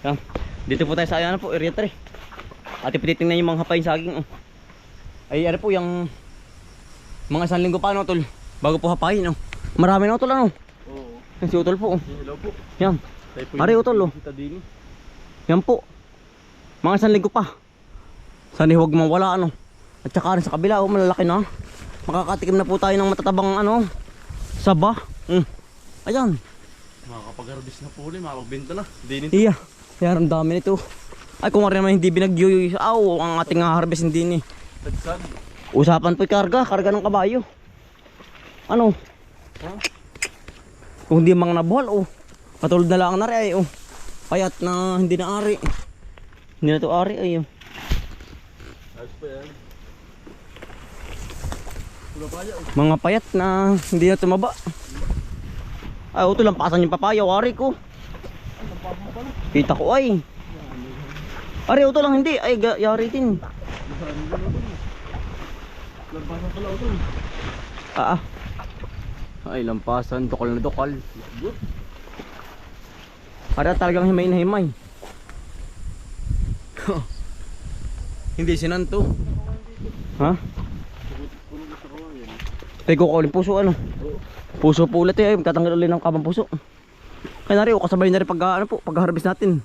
Yan. Dito po tayo sa ayan po, area 3. At ipititingnan yung mga hapay saging. Oh. Ay ano po yung mga 1 linggo pa no tol. Bago po hapayin. Oh. Marami na utol ano. Oo. Yan si utol po. Oh. Hello po. Yan. Ari utol oh. Yan po. Mga 1 linggo pa. Sana huwag mawala ano. At saka rin sa kabila oh, malalaki na. Makakatikim na po tayo ng matatabang ano, saba. Ayan. Makakapag-harvest na po ulit, makapagbenta na. Dinin. Iya. Kaya ang dami nito. Ay kung naman hindi binagyo ang ating harvest hindi ni. Dagsag. Usapan po karga ng kabayo. Ano? Huh? Kung hindi mang nabuhal oh. Katulad na lang na rin ay oh. Payat na hindi na ari. Hindi na to ari ay oh. Ayos pa yan. Mga payat na hindi na tumaba. Ay ito lang pasan yung papaya ari ko. Kita ko ay. Ari ito lang hindi ay yari din. Lampasan pala ito. Ay lampasan, dokal na dokal. Para talagang himay na himay. Hindi sinanto. Ha? Tay ko ulit puso ano. Puso po ulit eh, tatanggal ulit ng kabang puso. Kaya na rin, kasabay na rin pag, ano po, pag-harvest natin.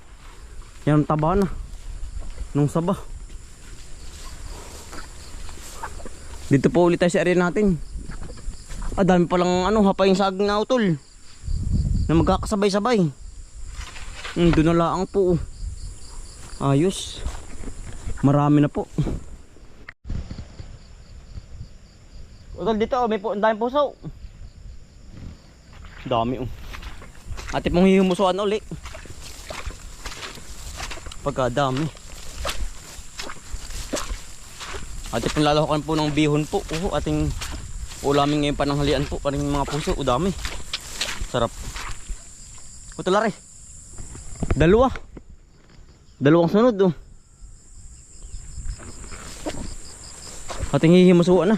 Yan ang taba na nung saba. Dito po ulit tayo sa area natin. Dami palang ano, hapay yung saging na utol na magkakasabay-sabay. Doon na lang po. Ayos. Marami na po. Utol dito, may po, ang daming puso. Dami oh. Ate pong hihumusuan ulit. Pagkadami. Ate pong lalahukan po ng bihon po. Ating ulamin ngayon pananghalian po. Paring mga puso. Dami. Sarap. Utol are. Dalawang sunod oh. Ating hihimusuan na.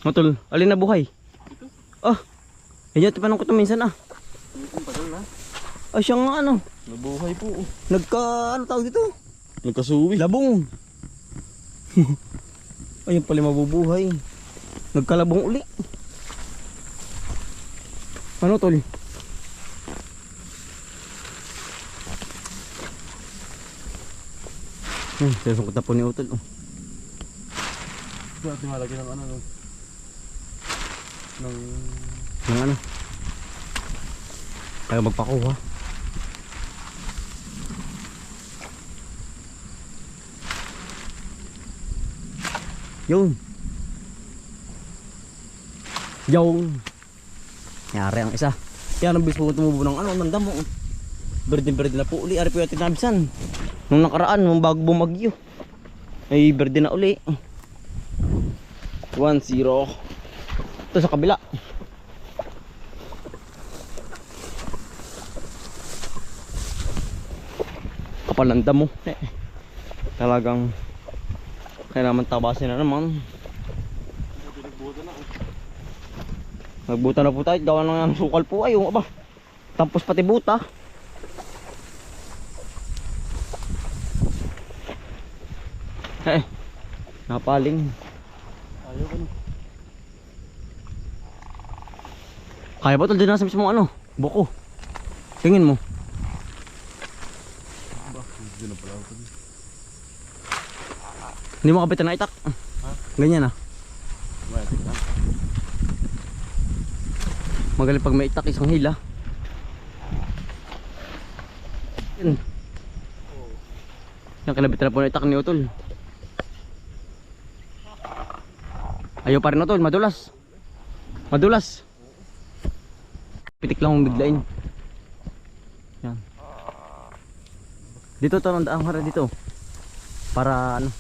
Utol, alin na buhay? Ito? Yan tipanong ko ito minsan Ito tagal na. Ay siya nga ano. Nabuhay po. Ano tawag dito? Nagkasuwi. Labong. Ayun pala mabubuhay. Nagkalabong uli. Ano tol? Sesong kita po ni utol oh. Ito natin malagyan ng ano no. Ng ano? Kaya magpakuha. Yun. Yari ang isa. Kaya nang bis po tumubo ng ano, ng damo. Berde na po uli. Ari po yung tinabisan. Nung nakaraan, nung bago bumagyo. Ay berde na uli. 1-0. Ito sa kabila. Kapal ng damo. Talagang kaya naman tabasin na naman. Nagbuta na po tayo. Gawa ng sukal po ay aba. Tampos pati buta. Napaling. Ayaw ko no. Kaya ba ito din nasa mismo ano? Buko. Tingin mo. Hindi na pala ako. Hindi mo kapitan na itak. Ha? Ganyan Mayatik na. Magaling pag may itak isang hila. Yan. Yan kinabitan na po na itak ni utol. Ayaw pa rin utol, madulas. Pitik lang ang biglain. Yan. Dito to ang daang hara dito. Para ano?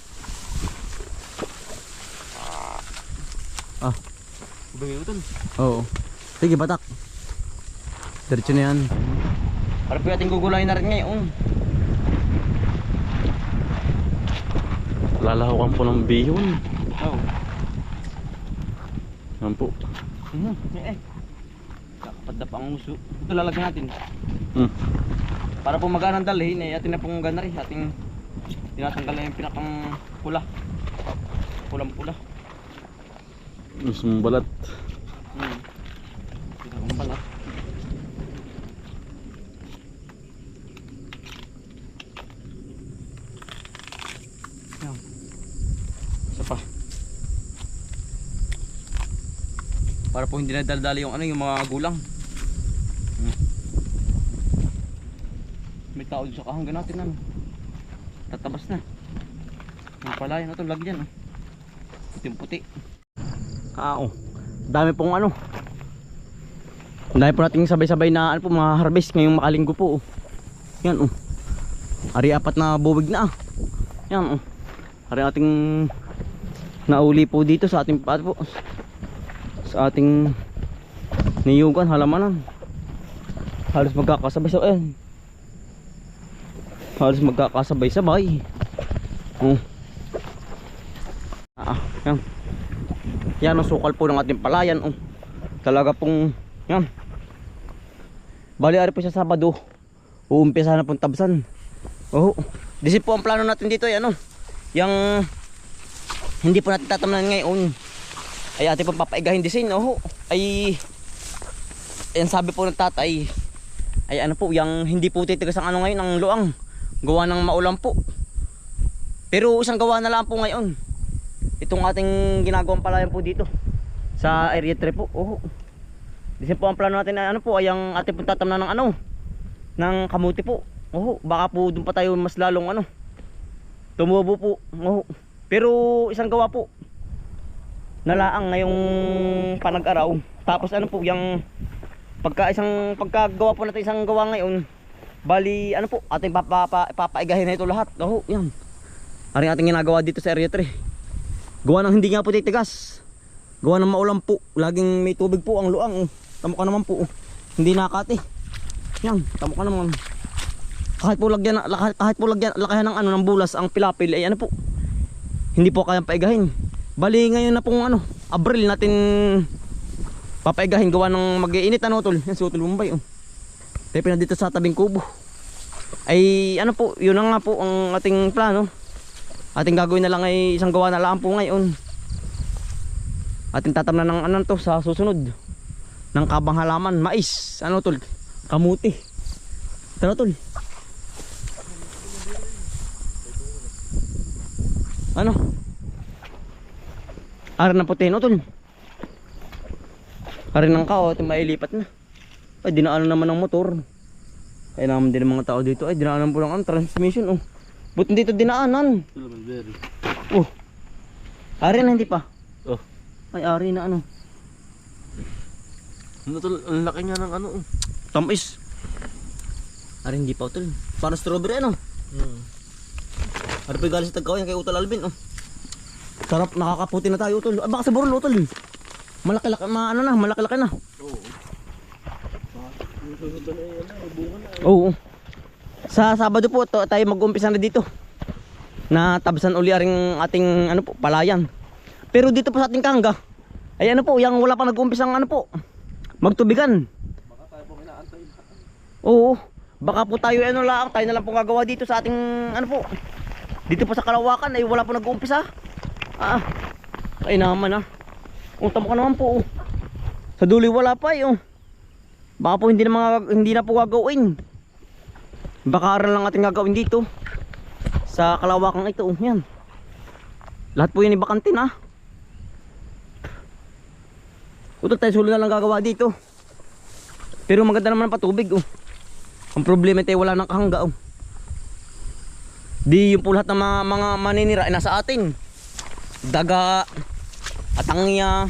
Bagay ko Oo. Sige batak. Diretso na yan. Para po ating gugulayin na rin ngayon. Lalahukan po ng bihon. Oo. Yan po. Padapa ang uso. Ito lalagyan natin. Hmm. Para po magaan ang dalhin, eh, atin na pong gana rin. Ating tinatanggal na yung pinakang pula. Pulang-pula. Mas balat. Pinakang balat. Yan. Isa pa. Para po hindi na daldali yung ano, yung mga gulang. May tao dito sa kahanggan natin ano. Tatabas na. Yung palayan na ito, lagyan oh. Puting-puti. Oh. Dami pong ano. Dami po nating sabay-sabay na ano po, mga harvest ngayong makalinggo po oh. Yan oh. Ari apat na buwig na ah. Yan oh. Ari ating nauli po dito sa ating po. Sa ating niyugan, halamanan. Halos magkakasabay-sabay. Halos magkakasabay-sabay. Oh. Yan. Yan ang sukal po ng ating palayan. Oh. Talaga pong yan. Bali ari po sa Sabado. Uumpisa na pong tabsan. Oh. Disi po ang plano natin dito ay ano. Yang hindi po natin tatamnan ngayon. Ay ating pong papaigahin disin. Oh. Ay yan sabi po ng tatay. Ay ano po, yang hindi po titigas ang ano ngayon, ang luang. Gawa ng maulan po. Pero isang gawa na lang po ngayon. Itong ating ginagawang palayan po dito sa area 3 po. Oh. Kasi po ang plano natin na ano po ay ang ating pong tatamnan ng ano, ng kamuti po. Oh, baka po doon pa tayo mas lalong ano, tumubo po. Oh. Pero isang gawa po. Nalaang ngayong panag-araw. Tapos ano po, yung pagkagawa po natin isang gawa ngayon. Bali ano po, ating papaigahin na ito lahat. Oh, yan. Aring ating ginagawa dito sa area 3. Gawa ng hindi nga po titigas. Gawa ng maulan po. Laging may tubig po ang luang. Tamo ka naman po. Hindi nakati. Yan, tamo ka naman. Kahit po lagyan lakayan ng ano ng bulas ang pilapil ay ano po. Hindi po kayang paigahin. Bali ngayon na pong ano, Abril natin papaigahin gawa ng mag-iinit ano tol. Yan si Utol Bombay oh. Tayo na dito sa tabing kubo. Ay ano po, yun na nga po ang ating plano. Ating gagawin na lang ay isang gawa na lang po ngayon. Ating tatamnan ng ano to sa susunod. Ng kabang halaman, mais, ano tol? Kamuti. Tara tol. Ano? Aran na puti no tol. Aran ng kao, ating mailipat na. Ay dinaanan naman ng motor. Ay naman din ng mga tao dito. Ay dinaanan po lang ang transmission oh. Buti dito dinaanan. Oh. Ari na hindi pa. Oh. Ay ari na ano. Ano tol, ang laki nga ng ano oh. Tamis. Ari hindi pa tol. Parang strawberry ano. Ari pa galing sa Tagkawayan kay Utol Alvin oh. Sarap, nakakaputi na tayo tol. Ah, baka sa burol tol. Malaki-laki, malaki-laki na. Oo. Oo. Sa Sabado po tayo mag-umpisa na dito. Na tabsan uli aring ating ano po, palayan. Pero dito po sa ating kangga, ay ano po, yang wala pa nag-umpisang ano po, magtubigan. Baka tayo po inaantay. Oo. Baka po tayo ano lang, tayo na lang po gagawa dito sa ating ano po. Dito po sa Kalawakan ay wala po nag-uumpisa. Ay naman ah. Tamo ka naman po. Sa dulo wala pa eh. Baka po hindi na po gagawin. Baka aral lang ating gagawin dito sa Kalawakan ito. Yan. Lahat po yun ibakantin ah. Utol tayo sulo na lang gagawa dito. Pero maganda naman ang patubig oh. Ang problema tayo wala nang kahangga oh. Di yung po lahat ng mga maninira ay nasa atin. Daga, atangya,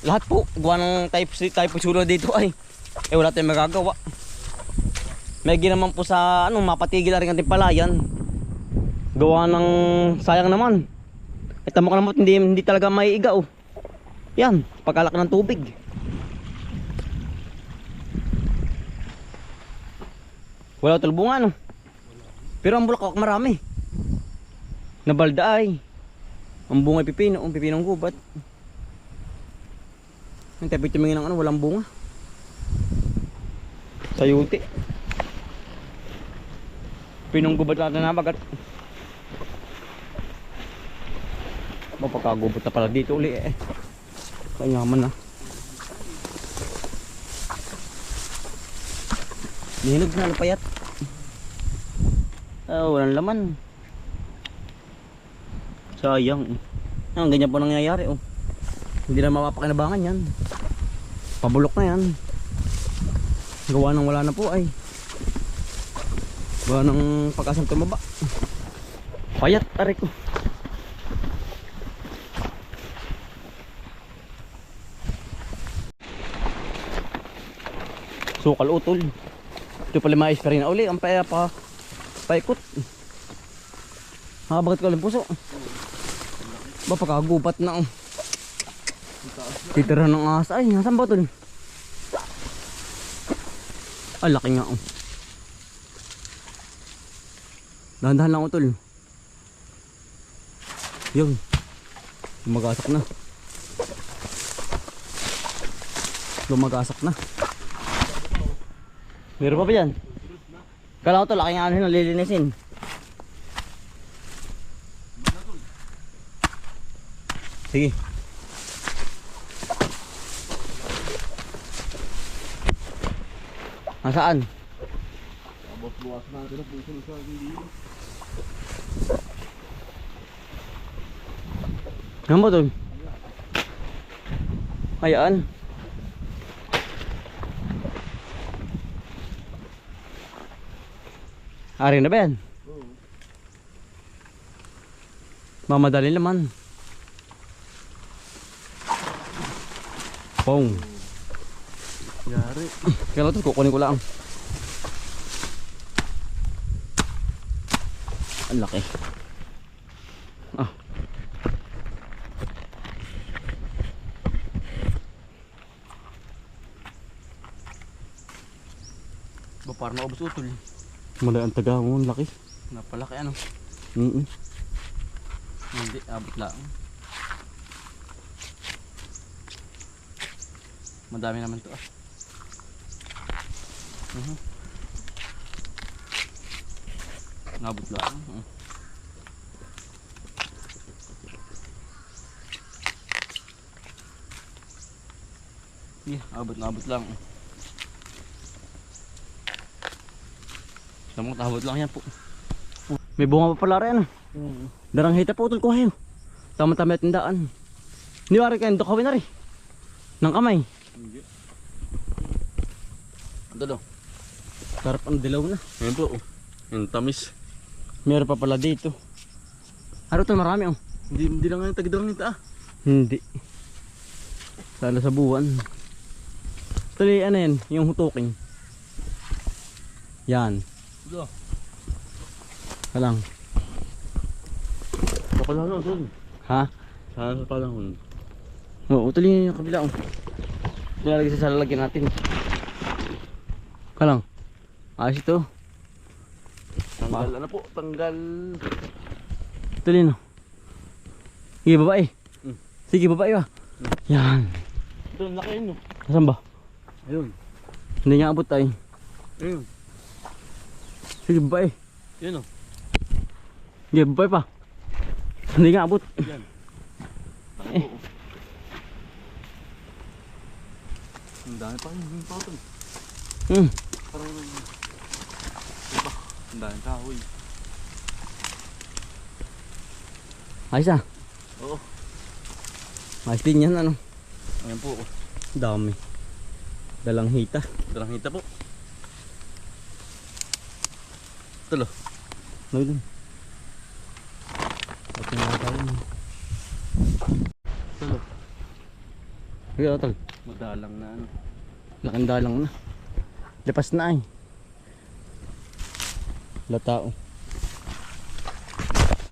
lahat po gawa ng type sulo dito ay wala tayong magagawa. May ginaman po sa ano, mapatigil na rin ating palayan. Gawa ng sayang naman. Tama ka naman hindi talaga may iga oh. Yan, pagkalak ng tubig. Wala tulbungan no. Pero ang bulaklak marami. Nabalda ay. Ang bunga pipino, ang pipinong gubat. Ang tayo tumingin ng ano, walang bunga. Sayuti. Pinunggubad natin na bagat. Mapagkagubot na pala dito uli eh. Kanyaman na. Nihinog na lupayat. Walang laman. Sayang. Ang ganyan po nangyayari oh. Hindi na mapapakinabangan yan. Pabulok na yan. Gawa nang wala na po ay. Gawa ng pag-asang tumaba. Payat tarik ko. Sukal utol. Ito pala mais pa rin na uli. Ang paikot. Bakit ko lang puso? Ba pagkagubat na oh. Titira ng asa. Ay, nasan ba ito? Ah, laki nga oh. Dahan-dahan lang utol. Yun. Lumagasak na. Lumagasak na. Meron pa ba yan? Kala ko ito, laki nga ano nalilinisin. Sige. Nasaan? Buwas natin ang puso sa hindi. Ano ba ito? Ayan. Ari na ba yan? Oo. Mamadali naman. Pong. Yari. Kaya ito, kukunin ko lang. Ang laki. Ah. Ba parang maubos utol. Malay ang taga mo, laki. Napalaki ano? Hindi, abot lang. Madami naman to ah. Nabot lang. Abot lang. Lamang tabot lang yan po. May bunga pa pala rin. Darang hita po utol ko hayo. Tama-tama at tindaan. Hindi wari kayo dokawin na rin. Nang kamay. Hindi. Dalo. Sarap ang dilaw na. Ayan po. Yung tamis. Meron pa pala dito. Ano ito marami oh. Hindi lang nga yung tagdarang nito ah. Hindi. Sana sa buwan. Tuloy ano yan, yung hutuking. Yan. Ito. Kalang. Sa palahon doon. Ha? Saan sa palahon? Oo, tuloy yung kabila oh. Nilalagay sa lalagyan natin. Kalang. Ayos ito. Tanggal ano po? Tanggal. Tuloy no. Sige babae. Mm. Sige babae ba? Yan. Ito, laki yun no. Nasaan ba? Ayun. Hindi niya abot tayo. Ayun. Sige babae. Yun o. Sige babae pa. Hindi nga abot. Yan. Eh. Ang dami pa yung patong. Parang diba? Ang dami kahoy. Ayos ah. Oo. Ayos din yan ano. Ayan po. Dami. Dalang hita. Dalang hita po. Tulo. No dun. Ito na tayo. Tulo. Sige otol. Madalang na ano. Laking dalang na. Lipas na ay. Latao.